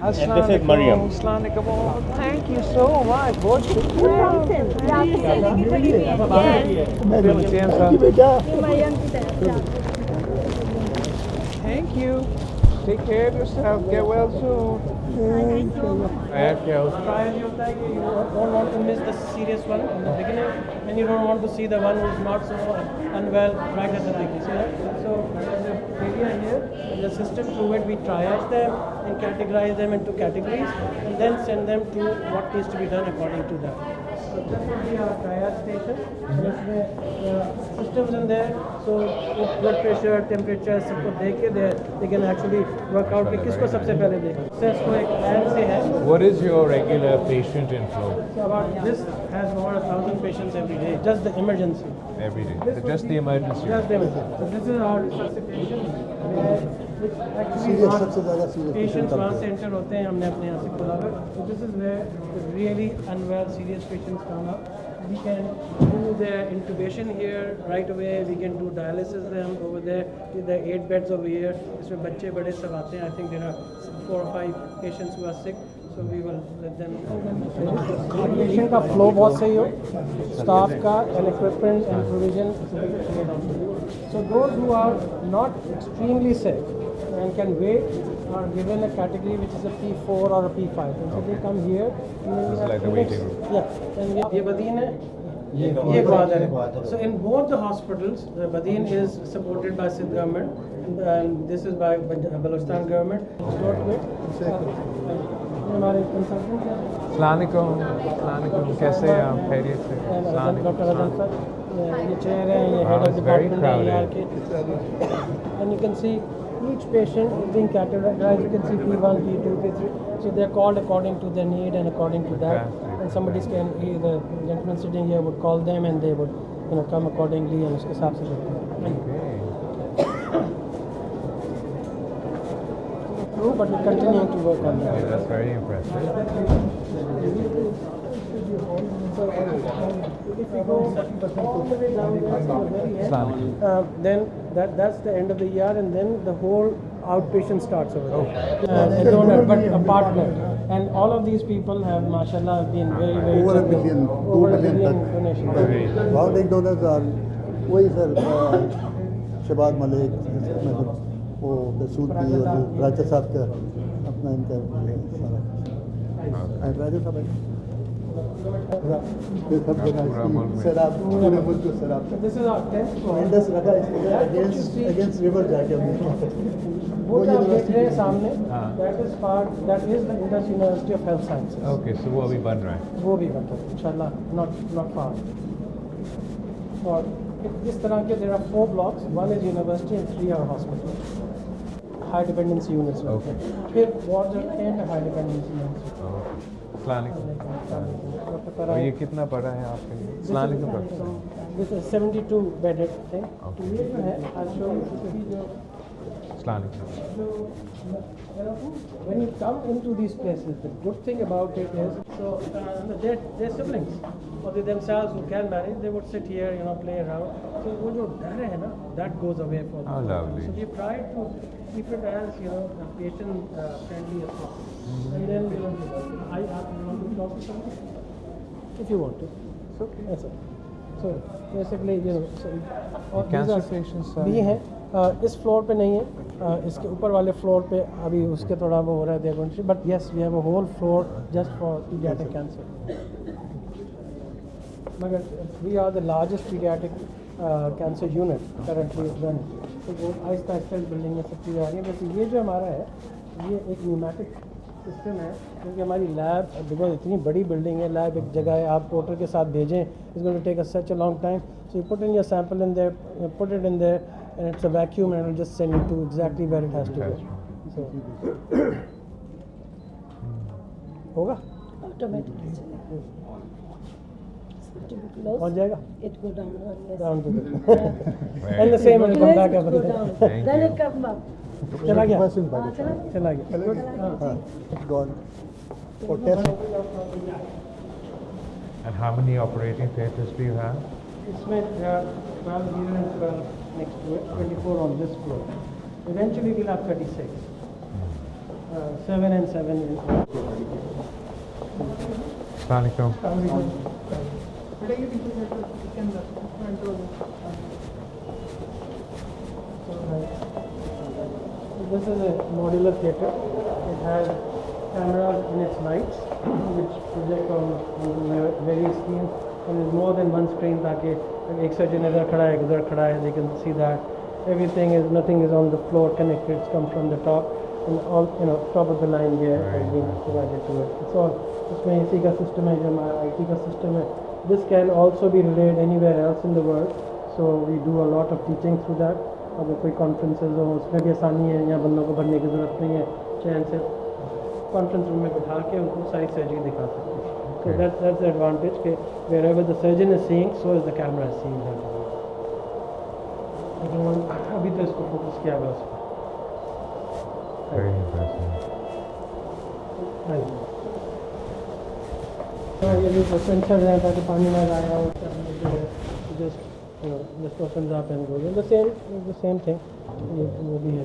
And this is Mariam. Thank you so much. बहुत शुक्रिया. Thank you. Take care of yourself. Get well soon. Try as you like, you don't want to miss the serious one in the beginning, and you don't want to see the one who's not so unwell right at the beginning. See that? So there's an area here, the system through it we triage them and categorize them into categories, and then send them to what needs to be done according to that. So this will be our triage station. There are systems in there, so blood pressure, temperature, सबको देख के they can actually work out कि किसको सबसे पहले देखें. Access को एक hand से है. What is your regular patient inflow So about this has over 1,000 patients every day, just the emergency. every day? This So would just be- the emergency. Just the emergency. So this is our resuscitation, which actually Serious, not- सबसे ज़्यादा serious patients patient वहाँ come से enter होते हैं, हमने अपने यहाँ से खोला हुआ है. So this is where the really unwell, serious patients come up. We can do their intubation here right away. We can do dialysis them over there. There are 8 beds over here. इसमें बच्चे बड़े सब आते हैं. I think there are 4 or 5 patients who are sick. So we will let them. Patient का flow बहुत सही हो, staff का and equipment and provision. So those who are not extremely sick and can wait are given a category which is a P4 or a P5. And so they come here. It's like the waiting room. Yeah. And ये बदीन है. ये ग्वादर है. So in both the hospitals, the Badin is supported by Sindh government, and this is by Balochistan government. हमारे consultant हैं. Assalamualaikum. कैसे हैं आप? खैरियत से? Dr. Rajan sir, ये chair है, ये head of it's very department है crowded. and you can see each patient is being categorized. You can see P1, P2, P3. So they are called according to their need and according to that. Fantastic. And somebody can, the gentleman sitting here would call them and they would, come accordingly and उसके हिसाब से करते हैं. True, but we're continuing to work on that. Okay, that's very impressive. If we go all the way down there to the very end, Assalamualaikum. then that's the end of the year, and then the whole outpatient starts over there. A donor, but a partner. And all of these people have, mashallah, been very, very Over a generous. billion, Over 2 a billion billion donations. बहुत एक donors are वही sir Shabad Malik मतलब वो दसूद भी और राजा साहब का अपना इनका सारा राजा साहब ये सब जगह शराब पूरे मुल्क को शराब So this is our 10th floor. Indus रखा इसके अगेंस्ट रिवर जाके हमने वो जो देख रहे हैं सामने, that is the Indus University of Health Sciences. Okay, so वो अभी बन रहा है. वो भी बनता है इंशाल्लाह, not far. और इस तरह के there are 4 blocks. One is university and 3 are hospital. High dependency units. Okay. फिर wards रखे हैं high dependency units. Assalamualaikum. और ये कितना बड़ा है आपके लिए? Assalamualaikum. This is 72 bedded thing. Okay. ये जो है, I'll show you. Assalamualaikum. When you come into these places, the good thing about it is, they're siblings, or they themselves who can manage, they would sit here, play around. So वो जो डर है ना, that goes away for them. How lovely. So we try to keep it as, patient friendly as possible. And then, I want to talk to somebody? If you want to. It's okay. Yes, sir. So basically, और Cancer these are- patients भी हैं. इस floor पे नहीं है, इसके ऊपर वाले फ्लोर पे अभी उसके थोड़ा वो हो रहा है there, but yes we have a whole floor just for paediatric cancer. मगर we are the largest paediatric cancer unit currently run. तो वो आहिस्ता आहिस्ता बिल्डिंग में सब चीज़ें आ रही हैं. बस ये जो हमारा है, ये एक न्यूमेटिक सिस्टम है, क्योंकि हमारी लैब बिकॉज इतनी बड़ी बिल्डिंग है, लैब एक जगह है, आप पोर्टर के साथ भेजें, it's going to take a such a long time. So you put in your sample in there, put it in there, and it's a vacuum and it will just send it to exactly where it has to go. So, होगा? Automatically. To be close, हो जाएगा? it go down. Yes. Down to the Very and the same will come back It up go again. down. Thank Then you. it come up. चला गया? person by the चला time. चला गया. Good. हाँ. gone for test And how many operating theatres do you have? इसमें 12 here and 12 next to it, 24 on this floor. Eventually we'll have 36. 7 and 7. अस्सलामुअलैकुम। This is a modular theatre. It has cameras in its lights which project on various screens. And there's more than one screen ताकि एक surgeon इधर खड़ा है उधर खड़ा है, they can see that. Everything is, nothing is on the floor connected, it's come from the top. And all, top of the line gear has been provided to it. It's all, इसमें AC का system है, जो हमारा IT का system है. This can also be relayed anywhere else in the world. So we do a lot of teaching through that. अगर कोई conferences हो उसमें भी आसानी है, यहाँ बंदों को भरने की ज़रूरत नहीं है, चैन से कॉन्फ्रेंस रूम में बिठा के उनको सारी सर्जरी दिखा सकते हैं. So that's the advantage कि wherever the surgeon is seeing, so is the camera seeing that. अभी तो इसको फोकस किया हुआ है Very impressive. तो ये भी सेंसर है ताकि पानी ना जाए और just this opens up and goes. The same thing. ये वो भी है.